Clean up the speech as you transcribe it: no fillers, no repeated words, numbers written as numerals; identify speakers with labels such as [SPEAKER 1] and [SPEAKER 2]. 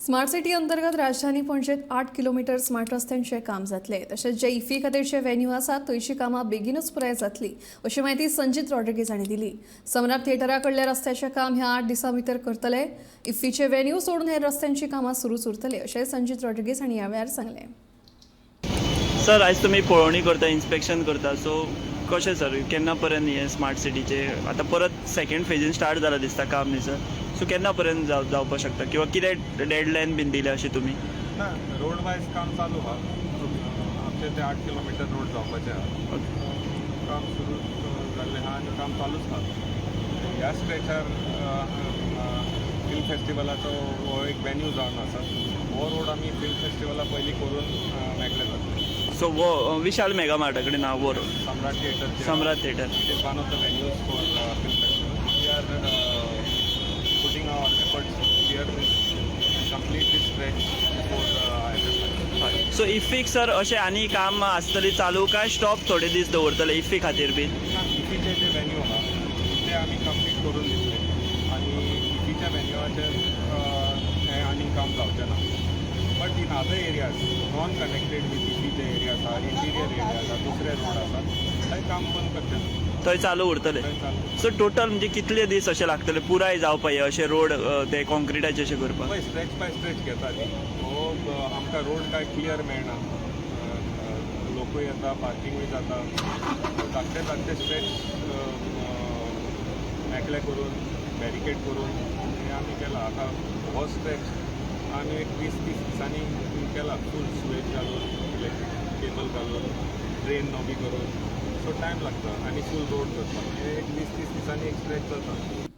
[SPEAKER 1] Smart city अंतर्गत राजधानी पणजेत 8 kilometre smart रस्त्यांचे काम जातले तशेंच जे इफ्फी खातीरचे व्हेन्यू आसात थंयची कामां बेगीनच पुराय जातली अशी माहिती संजीत रॉड्रिगीज हांणी दिली। सम्राट थिएटरा कडले रस्त्याचे काम ह्या 8 दिसां भितर करतले। इफ्फीचे व्हेन्यू सोडून हेर रस्त्यांची कामां सुरूच उरतली अशें संजीत रॉड्रिगीज हांणी ह्या वेळार सांगलें।
[SPEAKER 2] सर आज तुम्ही पळोवणी करता, इन्स्पेक्शन करता, सो कशें सर केन्ना पर्यंत हे स्मार्ट सिटीचे आतां परत सेकंड फेजीन स्टार्ट जाला दिसता काम न्ही सर, सो केन्ना पर्यंत जावपाक शकता किंवा कितें डेडलायन बीन दिल्या अशें तुमी?
[SPEAKER 3] ना रोड वायज काम चालू आहा। आमचे ते 8 किलोमीटर रोड जावपाचे आहा। काम सुरू जाल्लें आहा आनी काम चालूच आहा। ह्या स्ट्रेचार फिल्म फेस्टिवलाचो हो एक वेन्यू जावन आसा। हो रोड आमी फिल्म फेस्टिवला पयलीं करून मेकळे जातले।
[SPEAKER 2] सो वो विशाल मेगा मार्टा कडेन ना वो road
[SPEAKER 3] Samrat theatre
[SPEAKER 2] Samrat theatre
[SPEAKER 3] it is one of the venues for film festival. We are putting our efforts here to complete this stretch for
[SPEAKER 2] so इफ्फीक सर अशें आनी काम आसतली चालू काय स्टॉप थोडे दीस दवरतले इफ्फी खातीर बीन?
[SPEAKER 3] इफ्फीचे जे वेन्यू आहा ते आमी कंप्लीट करून दितले आनी इफ्फीच्या वेन्यूवाचेर हें आनी काम जावचें ना। But in other areas non connected with इफ्फीचे एरियाज आहा, इंटिरियर एरियाज आहा, दुसरे रोड आसा, थंय काम बंद करचें ना,
[SPEAKER 2] थंय चालू उरतले।
[SPEAKER 3] थंय चालू।
[SPEAKER 2] सो टोटल म्हणजे कितले दीस अशें लागतले पुराय जावपाक हे अशें रोड ते कॉन्क्रिटाचे अशें करपाक?
[SPEAKER 3] पळय स्ट्रेच बाय स्ट्रेच घेता न्ही, हो आमकां रोड काय क्लियर मेळना। लोकूय येता, पार्किंगूय जाता, धाकटे धाकटे स्ट्रेच मेकळे करून बॅरिकेड करून हे आमी केला। आतां हो स्ट्रेच आमी एक 20-30 दिसांनी केला, फूल स्वेज घालून, इलेक्ट्रीक केबल घालून, ड्रेन नवी करून, सो टायम लागता आनी फूल रोड करपाक। हे एक 20-30 दिसांनी एक स्ट्रेच जाता।